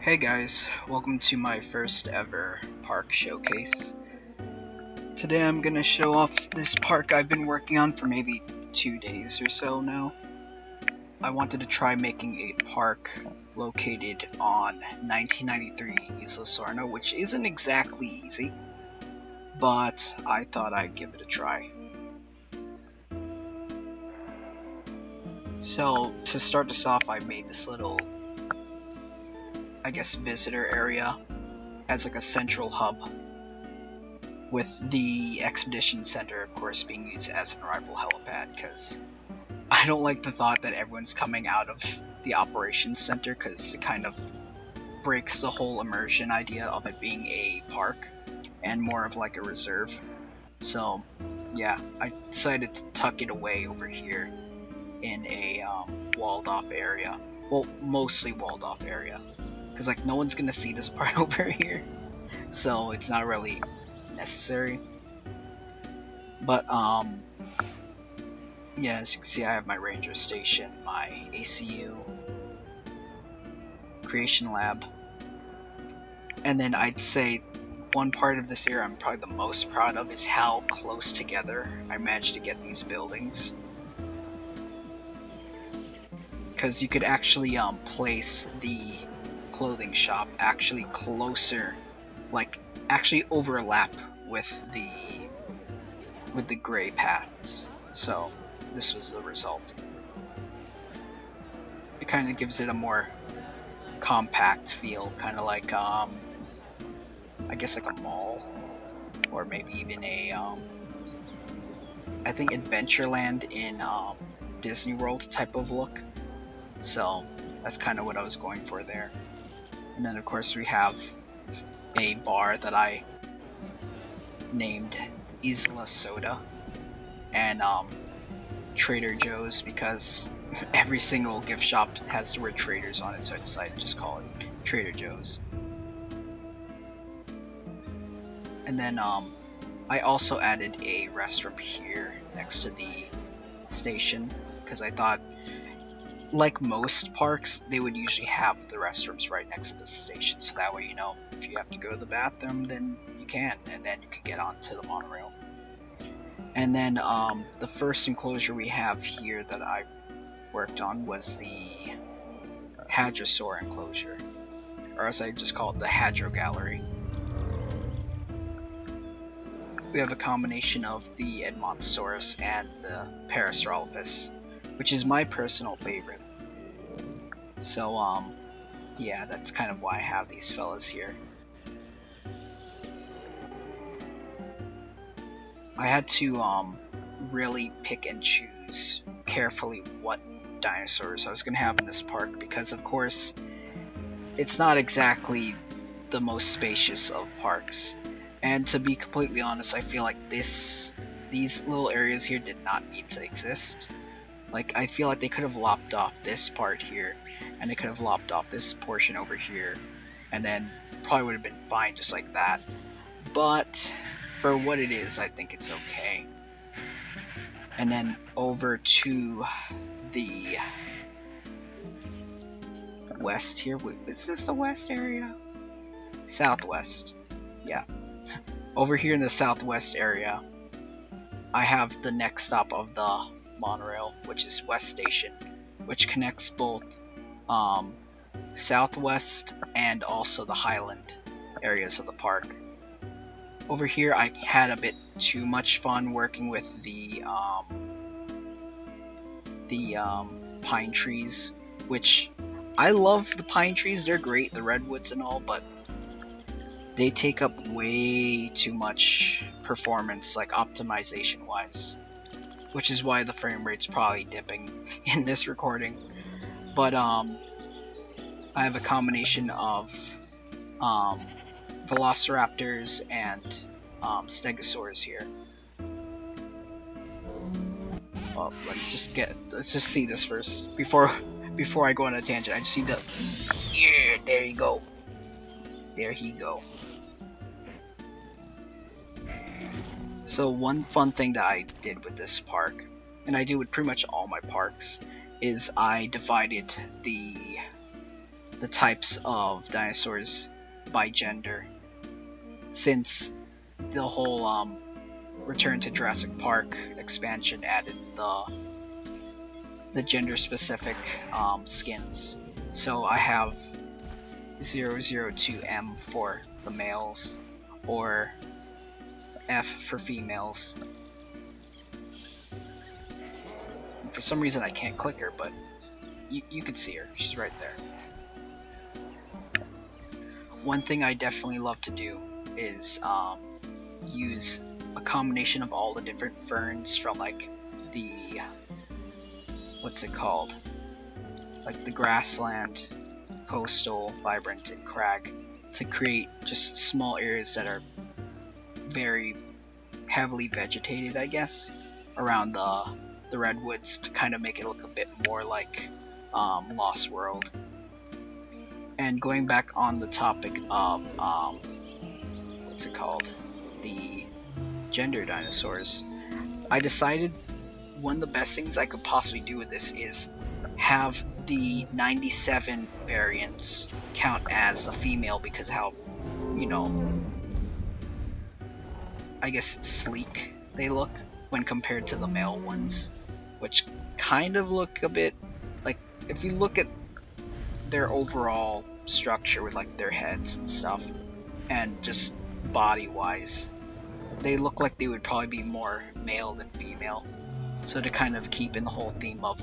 Hey guys, welcome to my first ever park showcase. Today I'm gonna show off this park I've been working on for maybe 2 days or so now. I wanted to try making a park located on 1993 Isla Sorna, which isn't exactly easy, but I thought I'd give it a try. So to start us off, I made this little, I guess, visitor area as like a central hub, with the expedition center of course being used as an arrival helipad, because I don't like the thought that everyone's coming out of the operations center, because it kind of breaks the whole immersion idea of it being a park and more of like a reserve. So yeah, I decided to tuck it away over here in a walled off area. Well, mostly walled off area, because like no one's gonna see this part over here, so it's not really necessary. But yeah, as you can see, I have my ranger station, my ACU, creation lab, and then I'd say one part of this area I'm probably the most proud of is how close together I managed to get these buildings. Because you could actually place the clothing shop actually closer, like actually overlap with the gray paths. So this was the result. It kind of gives it a more compact feel, kind of like I guess like a mall, or maybe even a I think Adventureland in Disney World type of look. So that's kind of what I was going for there. And then of course we have a bar that I named Isla Soda, and Trader Joe's, because every single gift shop has the word traders on it, so I decided to just call it Trader Joe's. And then I also added a restroom here next to the station, because I thought, like most parks, they would usually have the restrooms right next to the station, so that way, you know, if you have to go to the bathroom, then you can, and then you can get onto the monorail. And then the first enclosure we have here that I worked on was the Hadrosaur enclosure, or as I just call it, the Hadro Gallery. We have a combination of the Edmontosaurus and the Parasaurolophus, which is my personal favorite. So yeah, that's kind of why I have these fellas here. I had to really pick and choose carefully what dinosaurs I was going to have in this park, because of course it's not exactly the most spacious of parks, and to be completely honest, I feel like these little areas here did not need to exist. Like, I feel like they could have lopped off this part here, and they could have lopped off this portion over here, and then probably would have been fine just like that. But for what it is, I think it's okay. And then over to the west here. Wait, is this the west area? Southwest. Yeah. Over here in the southwest area, I have the next stop of the monorail, which is West Station, which connects both Southwest and also the Highland areas of the park. Over here I had a bit too much fun working with the pine trees, which I love the pine trees, they're great, the redwoods and all, but they take up way too much performance, like optimization wise, which is why the frame rate's probably dipping in this recording. But I have a combination of velociraptors and stegosaurs here. Well, let's just see this first before I go on a tangent. I just need to, yeah, there you go. There he go. So one fun thing that I did with this park, and I do with pretty much all my parks, is I divided the the types of dinosaurs by gender, since the whole Return to Jurassic Park expansion added the gender specific skins. So I have 002M for the males, or F for females. For some reason I can't click her, but you can see her. She's right there. One thing I definitely love to do is use a combination of all the different ferns from like the, what's it called? Like the grassland, coastal, vibrant, and crag, to create just small areas that are very heavily vegetated, I guess, around the redwoods, to kind of make it look a bit more like Lost World. And going back on the topic of what's it called, the gender dinosaurs, I decided one of the best things I could possibly do with this is have the 97 variants count as the female, because how, you know, I guess sleek they look when compared to the male ones, which kind of look a bit like, if you look at their overall structure with like their heads and stuff, and just body wise, they look like they would probably be more male than female. So to kind of keep in the whole theme of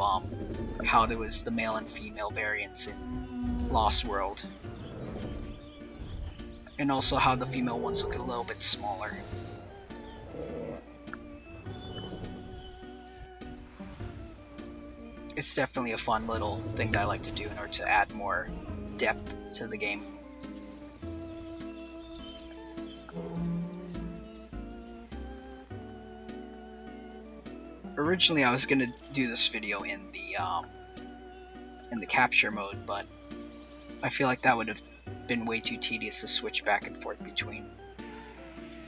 how there was the male and female variants in Lost World, and also how the female ones look a little bit smaller. It's definitely a fun little thing that I like to do in order to add more depth to the game. Originally I was gonna do this video in the capture mode, but I feel like that would have been way too tedious to switch back and forth between.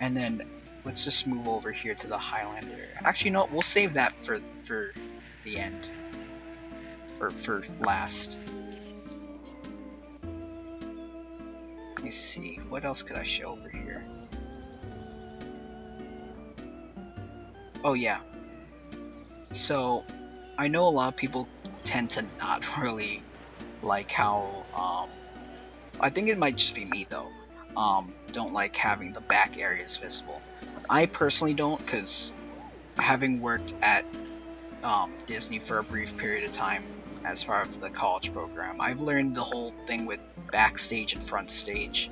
And then let's just move over here to the Highlander. Actually, no, we'll save that for the end, or for last. Let me see, what else could I show over here? Oh yeah. So, I know a lot of people tend to not really like how, I think it might just be me though, don't like having the back areas visible. I personally don't, because having worked at Disney for a brief period of time as part of the college program, I've learned the whole thing with backstage and front stage.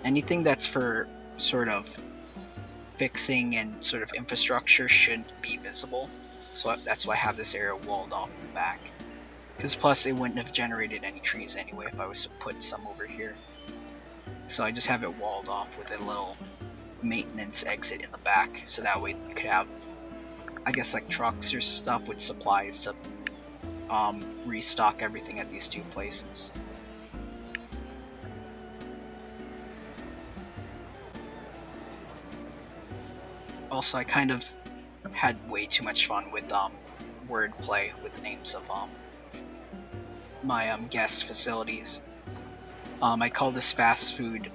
Anything that's for sort of fixing and sort of infrastructure shouldn't be visible. So that's why I have this area walled off in the back. Because plus it wouldn't have generated any trees anyway if I was to put some over here. So I just have it walled off with a little maintenance exit in the back, so that way you could have, I guess, like trucks or stuff with supplies to restock everything at these two places. Also, I kind of had way too much fun with wordplay with the names of my guest facilities. I call this fast food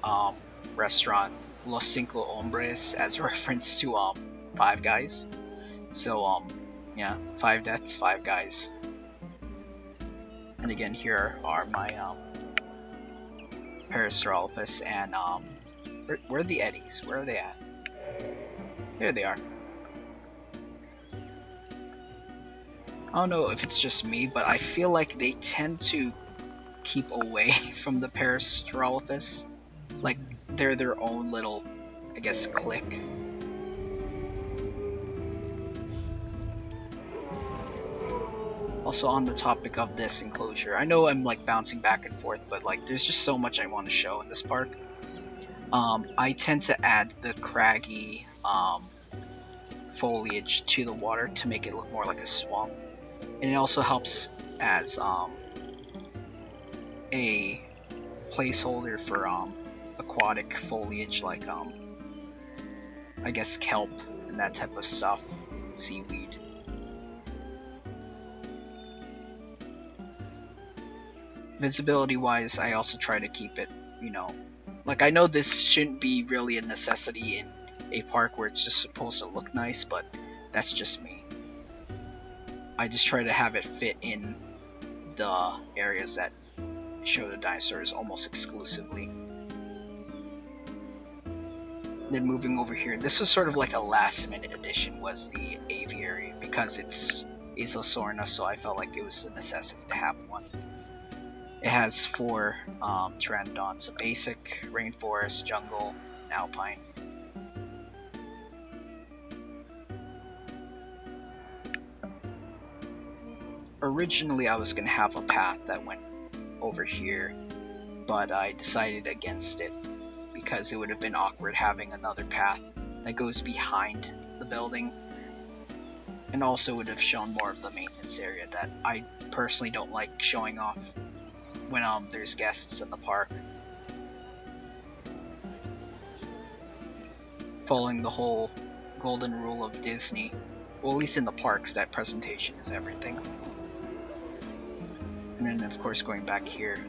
restaurant Los Cinco Hombres as a reference to Five Guys. So yeah, five deaths, five guys. And again, here are my Parasaurolophus and where are the Eddies? Where are they at? There they are. I don't know if it's just me, but I feel like they tend to keep away from the Parasaurolophus. Like, they're their own little, I guess, clique. Also, on the topic of this enclosure, I know I'm like bouncing back and forth, but like there's just so much I want to show in this park. I tend to add the craggy foliage to the water to make it look more like a swamp, and it also helps as a placeholder for aquatic foliage, like I guess kelp and that type of stuff, seaweed. Visibility wise, I also try to keep it, like I know this shouldn't be really a necessity in a park where it's just supposed to look nice, but that's just me. I just try to have it fit in the areas that show the dinosaurs almost exclusively. Then moving over here, this was sort of like a last minute addition, was the aviary, because it's Isla Sorna, so I felt like it was a necessity to have one. It has 4 pteranodons: a basic, rainforest, jungle, and alpine. Originally I was going to have a path that went over here, but I decided against it because it would have been awkward having another path that goes behind the building, and also would have shown more of the maintenance area that I personally don't like showing off when there's guests in the park. Following the whole golden rule of Disney, well, at least in the parks, that presentation is everything. And then of course going back here,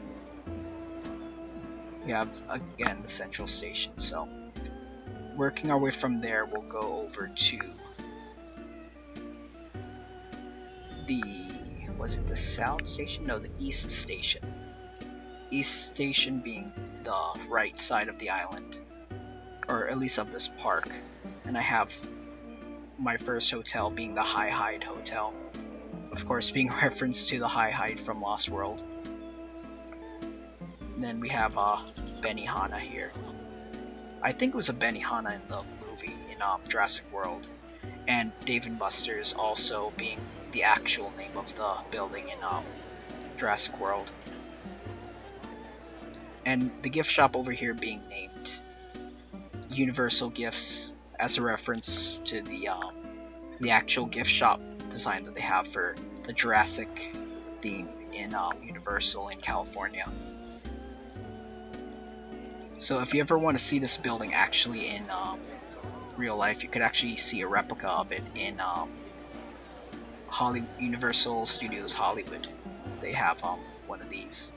we have again the central station. So working our way from there, we'll go over to the, was it the south station? No, the east station. East station being the right side of the island, or at least of this park. And I have my first hotel being the High Hide Hotel, of course being a reference to the High Hide from Lost World. And then we have Benihana here. I think it was a Benihana in the movie in Jurassic World, and Dave & Buster's also being the actual name of the building in Jurassic World. And the gift shop over here being named Universal Gifts as a reference to the actual gift shop design that they have for the Jurassic theme in Universal in California. So if you ever want to see this building actually in real life, you could actually see a replica of it in Universal Studios Hollywood. They have one of these.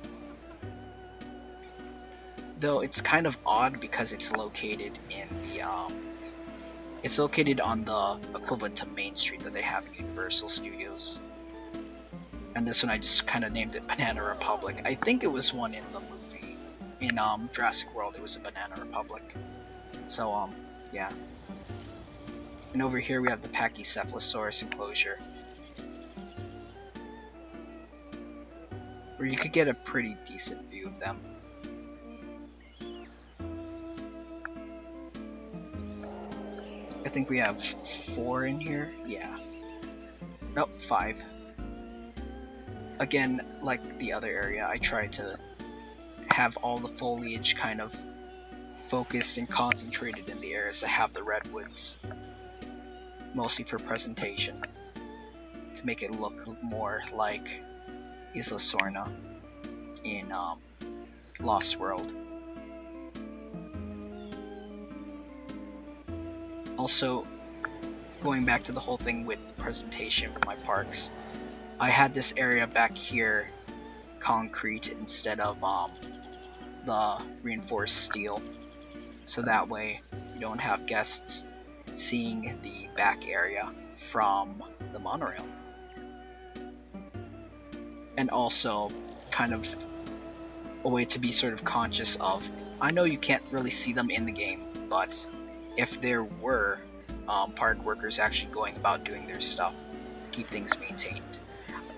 Though it's kind of odd because it's located in the it's located on the equivalent to Main Street that they have in Universal Studios. And this one I just kind of named it Banana Republic. I think it was one in the movie in Jurassic World. It was a Banana Republic. So yeah. And over here we have the Pachycephalosaurus enclosure, where you could get a pretty decent view of them. I think we have 4 in here. Yeah. Nope, 5. Again, like the other area, I try to have all the foliage kind of focused and concentrated in the areas that have the redwoods, mostly for presentation, to make it look more like Isla Sorna in Lost World. Also, going back to the whole thing with presentation for my parks, I had this area back here concrete instead of the reinforced steel, so that way you don't have guests seeing the back area from the monorail. And also kind of a way to be sort of conscious of, I know you can't really see them in the game, but if there were park workers actually going about doing their stuff to keep things maintained,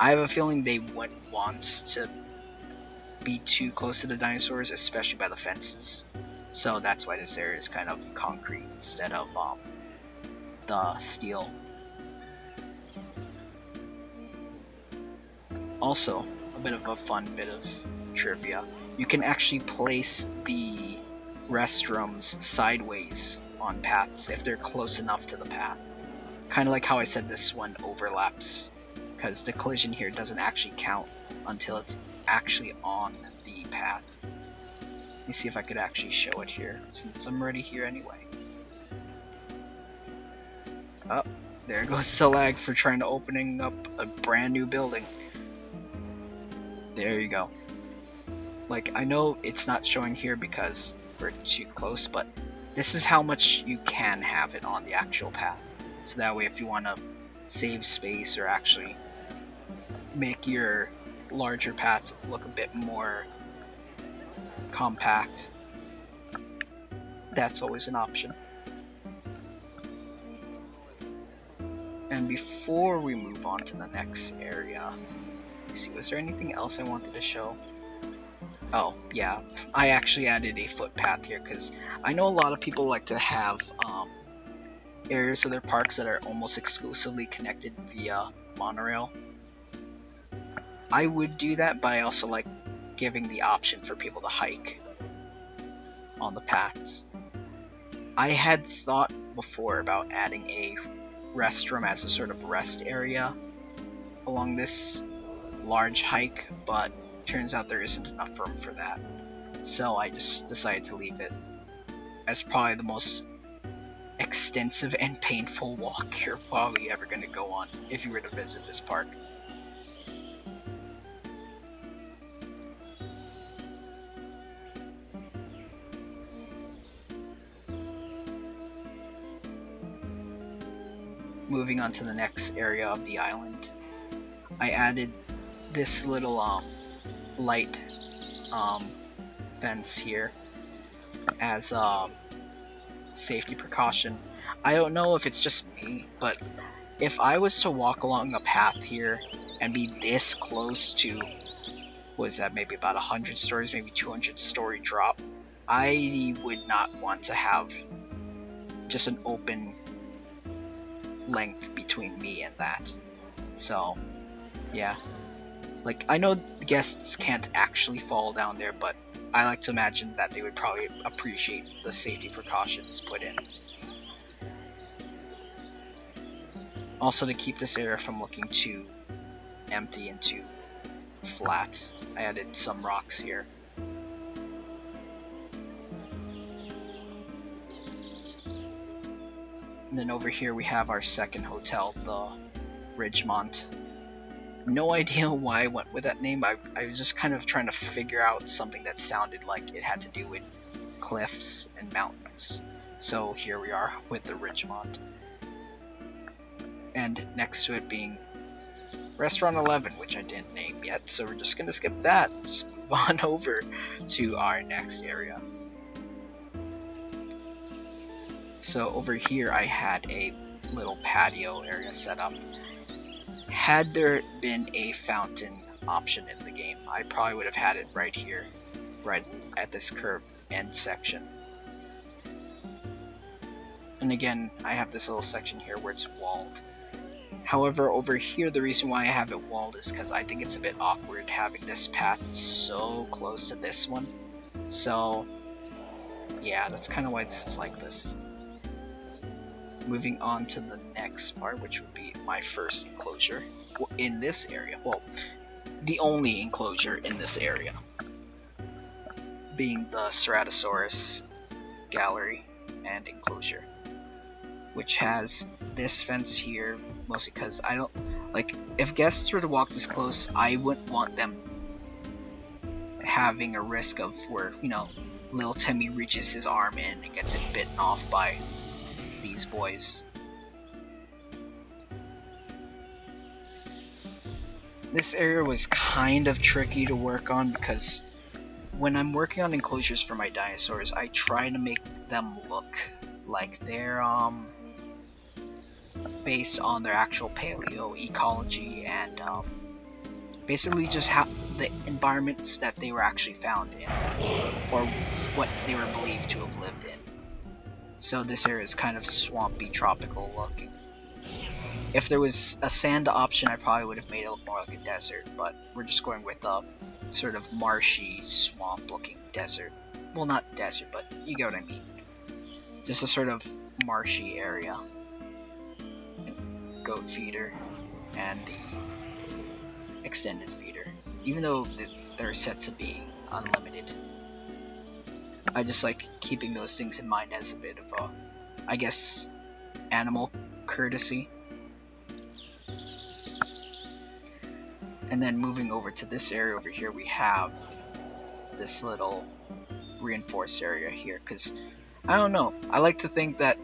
I have a feeling they wouldn't want to be too close to the dinosaurs, especially by the fences. So that's why this area is kind of concrete instead of the steel. Also, a bit of a fun bit of trivia: you can actually place the restrooms sideways on paths if they're close enough to the path. Kind of like how I said this one overlaps, because the collision here doesn't actually count until it's actually on the path. Let me see if I could actually show it here, since I'm already here anyway. Oh, there goes the lag for opening up a brand new building. There you go. Like, I know it's not showing here because we're too close, but this is how much you can have it on the actual path. So that way if you want to save space or actually make your larger paths look a bit more compact, that's always an option. And before we move on to the next area, let's see, was there anything else I wanted to show? Oh, yeah, I actually added a footpath here because I know a lot of people like to have areas of their parks that are almost exclusively connected via monorail. I would do that, but I also like giving the option for people to hike on the paths. I had thought before about adding a restroom as a sort of rest area along this large hike, but turns out there isn't enough room for that. So I just decided to leave it as probably the most extensive and painful walk you're probably ever going to go on if you were to visit this park. Moving on to the next area of the island, I added this little light fence here as a safety precaution. I don't know if it's just me, but if I was to walk along a path here and be this close to, was that maybe about 100 stories, maybe 200-story drop, I would not want to have just an open length between me and that. So yeah, like, I know guests can't actually fall down there, but I like to imagine that they would probably appreciate the safety precautions put in. Also, to keep this area from looking too empty and too flat, I added some rocks here. And then over here we have our second hotel, the Ridgemont. No idea why I went with that name. I was just kind of trying to figure out something that sounded like it had to do with cliffs and mountains. So here we are with the Ridgemont. And next to it being Restaurant 11, which I didn't name yet, so we're just going to skip that. Just move on over to our next area. So over here I had a little patio area set up. Had there been a fountain option in the game, I probably would have had it right here, right at this curved end section. And again, I have this little section here where it's walled. However, over here, the reason why I have it walled is because I think it's a bit awkward having this path so close to this one. So yeah, that's kind of why this is like this. Moving on to the next part, which would be my first enclosure in this area. Well, the only enclosure in this area, being the Ceratosaurus gallery and enclosure, which has this fence here, mostly because I don't, like, if guests were to walk this close, I wouldn't want them having a risk of where, you know, little Timmy reaches his arm in and gets it bitten off by these boys. This area was kind of tricky to work on because when I'm working on enclosures for my dinosaurs, I try to make them look like they're based on their actual paleo ecology and basically just how the environments that they were actually found in, or what they were believed to have lived in. So this area is kind of swampy, tropical looking. If there was a sand option, I probably would have made it look more like a desert, but we're just going with a sort of marshy, swamp looking desert. Well, not desert, but you get what I mean. Just a sort of marshy area. Goat feeder and the extended feeder, even though they're set to be unlimited. I just like keeping those things in mind as a bit of a, I guess, animal courtesy. And then moving over to this area over here, we have this little reinforced area here, because I don't know, I like to think that,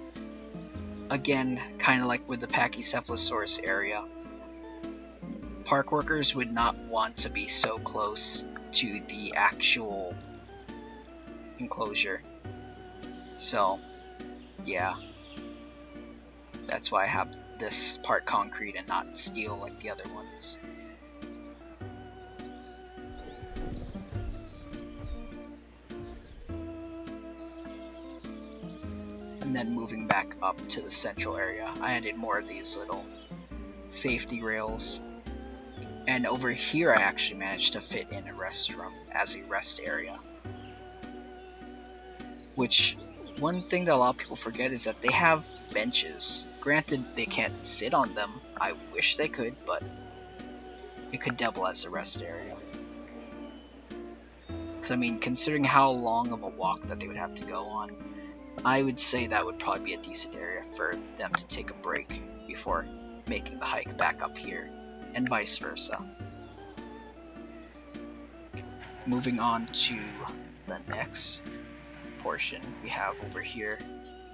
again, kind of like with the Pachycephalosaurus area, park workers would not want to be so close to the actual enclosure. So yeah, that's why I have this part concrete and not steel like the other ones. And then moving back up to the central area, I added more of these little safety rails. And over here I actually managed to fit in a restroom as a rest area. Which, one thing that a lot of people forget is that they have benches. Granted, they can't sit on them. I wish they could, but it could double as a rest area. Because, I mean, considering how long of a walk that they would have to go on, I would say that would probably be a decent area for them to take a break before making the hike back up here, and vice versa. Moving on to the next portion, we have over here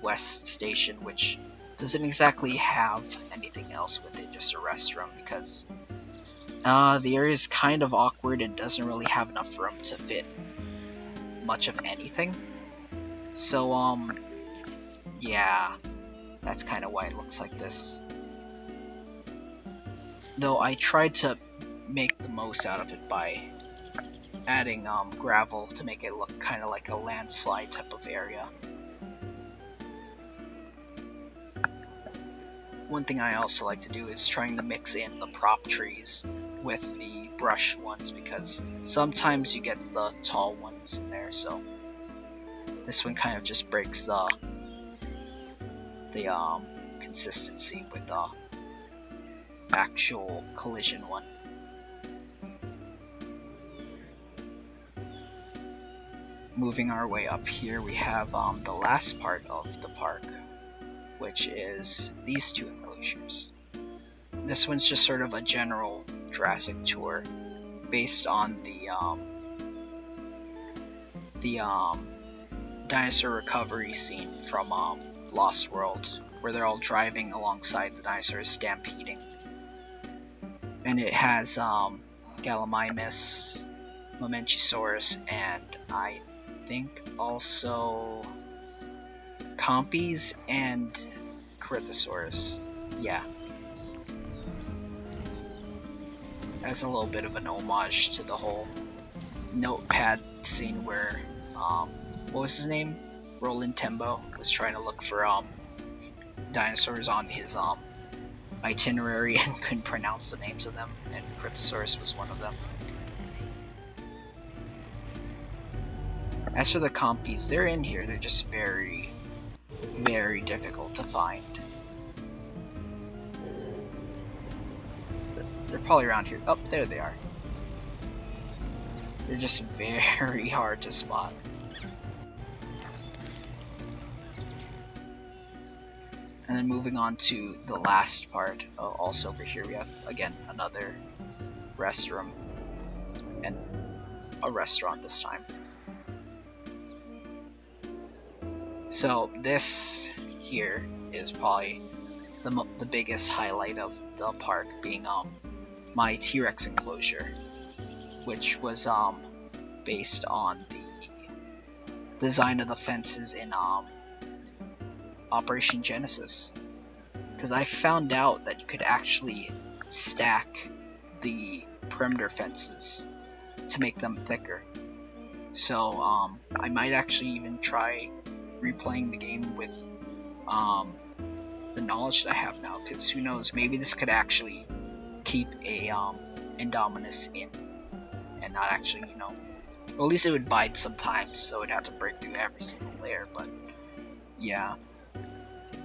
West Station, which doesn't exactly have anything else with it, just a restroom, because the area is kind of awkward and doesn't really have enough room to fit much of anything. So yeah, that's kind of why it looks like this. Though I tried to make the most out of it by adding gravel to make it look kind of like a landslide type of area. One thing I also like to do is trying to mix in the prop trees with the brush ones, because sometimes you get the tall ones in there, so this one kind of just breaks the consistency with the actual collision one. Moving our way up here, we have the last part of the park, which is these two enclosures. This one's just sort of a general Jurassic tour based on the dinosaur recovery scene from Lost World, where they're all driving alongside the dinosaurs stampeding. And it has Gallimimus, Mamenchisaurus, and I think also Compes and Corythosaurus. Yeah. As a little bit of an homage to the whole notepad scene where, what was his name? Roland Tembo was trying to look for dinosaurs on his itinerary and couldn't pronounce the names of them, and Cryptosaurus was one of them. As for the Compes, they're in here, they're just very, very difficult to find. They're probably around here. Oh, there they are. They're just very hard to spot. And then moving on to the last part, also over here we have, again, another restroom, and a restaurant this time. So this here is probably the biggest highlight of the park, being my T-Rex enclosure, which was based on the design of the fences in Operation Genesis, because I found out that you could actually stack the perimeter fences to make them thicker. So I might actually even try replaying the game with the knowledge that I have now, because who knows, maybe this could actually keep a Indominus in and not actually, well, at least it would bite sometimes, so it'd have to break through every single layer. But yeah,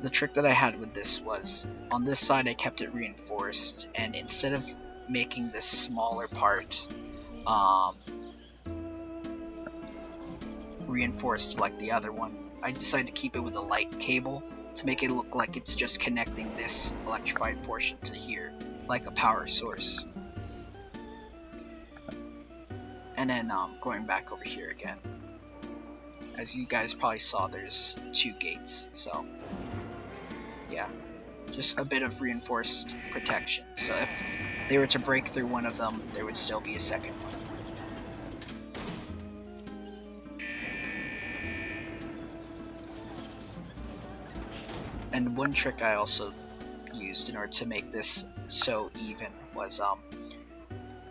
the trick that I had with this was, on this side I kept it reinforced, and instead of making this smaller part reinforced like the other one, I decided to keep it with a light cable to make it look like it's just connecting this electrified portion to here, like a power source. And then going back over here again. As you guys probably saw, there's 2 gates, so yeah, just a bit of reinforced protection. So if they were to break through one of them, there would still be a second one. And one trick I also used in order to make this so even was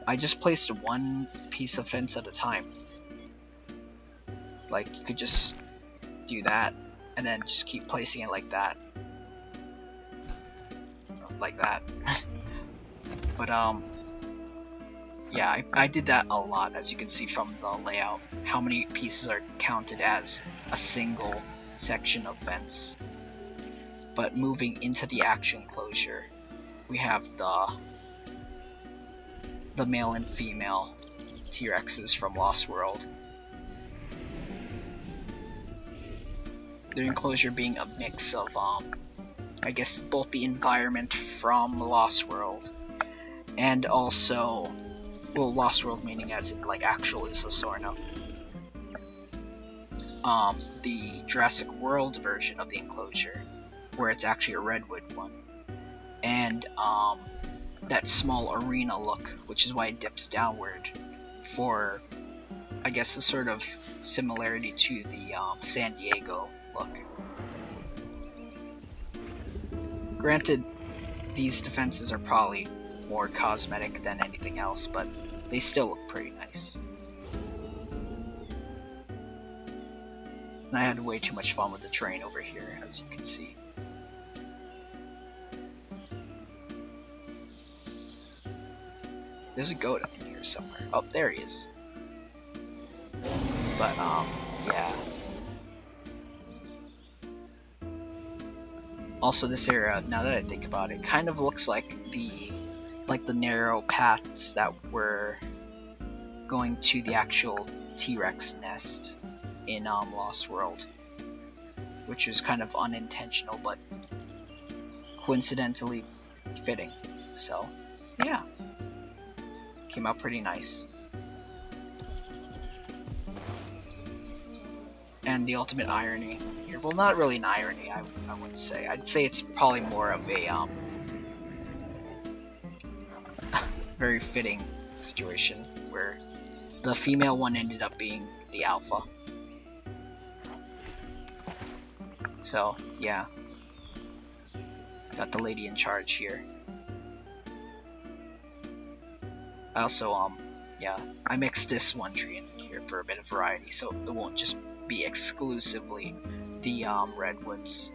I just placed one piece of fence at a time. Like, you could just do that, and then just keep placing it like that. Like that. But, yeah, I did that a lot, as you can see from the layout. How many pieces are counted as a single section of fence. But moving into the actual enclosure, we have the male and female T-Rexes from Lost World. The enclosure being a mix of, I guess, both the environment from Lost World and also, well, Lost World meaning as in, like, actual is the Sorna. The Jurassic World version of the enclosure, where it's actually a redwood one. And, that small arena look, which is why it dips downward for, I guess, a sort of similarity to the, San Diego look. Granted, these defenses are probably more cosmetic than anything else, but they still look pretty nice. And I had way too much fun with the terrain over here, as you can see. There's a goat up in here somewhere. Oh, there he is. But, yeah. Also, this area, now that I think about it, kind of looks like the narrow paths that were going to the actual T-Rex nest in Lost World, which was kind of unintentional, but coincidentally fitting. So, yeah, came out pretty nice. And the ultimate irony here, well, not really an irony, I wouldn't say. I'd say it's probably more of a very fitting situation where the female one ended up being the alpha. So, yeah. Got the lady in charge here. I also, yeah, I mixed this one tree in here for a bit of variety, so it won't just be exclusively the, redwoods.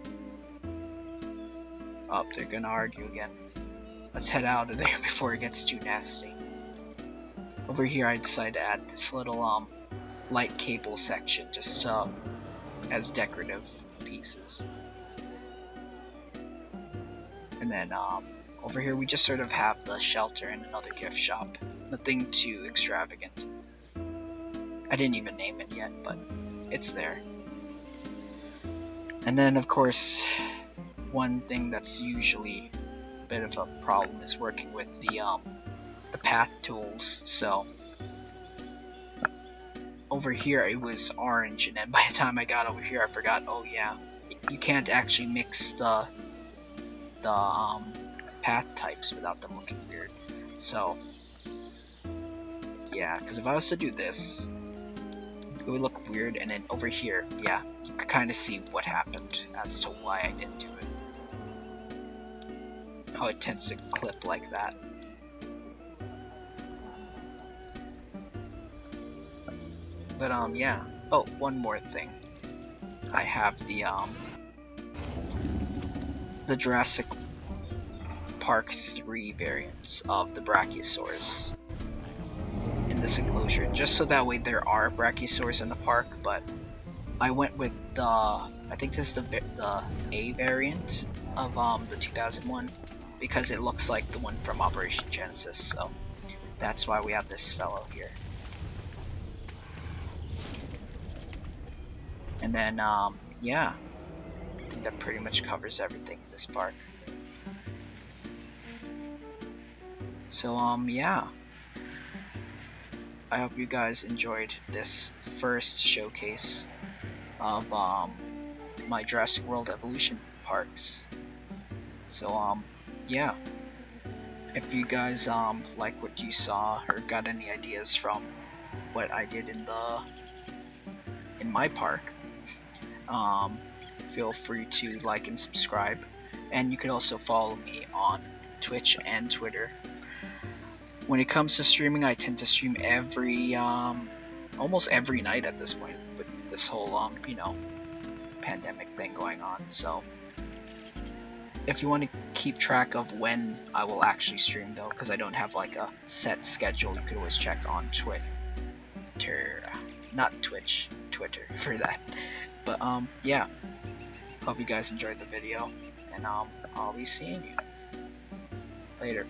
Oh, they're gonna argue again. Let's head out of there before it gets too nasty. Over here I decided to add this little, light cable section, just, as decorative pieces. And then, over here we just sort of have the shelter and another gift shop. Nothing too extravagant. I didn't even name it yet, but it's there. And then, of course, one thing that's usually a bit of a problem is working with the path tools. So over here it was orange, and then by the time I got over here I forgot, oh yeah, you can't actually mix the path types without them looking weird. So yeah, because if I was to do this, it would look weird, and then over here, yeah, you could kind of see what happened as to why I didn't do it. How it tends to clip like that. But yeah. Oh, one more thing. I have the Jurassic Park 3 variants of the Brachiosaurs in this enclosure, just so that way there are Brachiosaurs in the park. But I went with the, I think this is the A variant of the 2001, because it looks like the one from Operation Genesis, so that's why we have this fellow here. And then, yeah, I think that pretty much covers everything in this park. So, yeah. I hope you guys enjoyed this first showcase of my Jurassic World Evolution parks. So yeah, if you guys like what you saw or got any ideas from what I did in my park, feel free to like and subscribe, and you could also follow me on Twitch and Twitter. When it comes to streaming, I tend to stream almost every night at this point with this whole pandemic thing going on. So if you want to keep track of when I will actually stream though, because I don't have like a set schedule, you could always check on Twitter, not Twitch, Twitter for that. But yeah, hope you guys enjoyed the video, and I'll be seeing you later.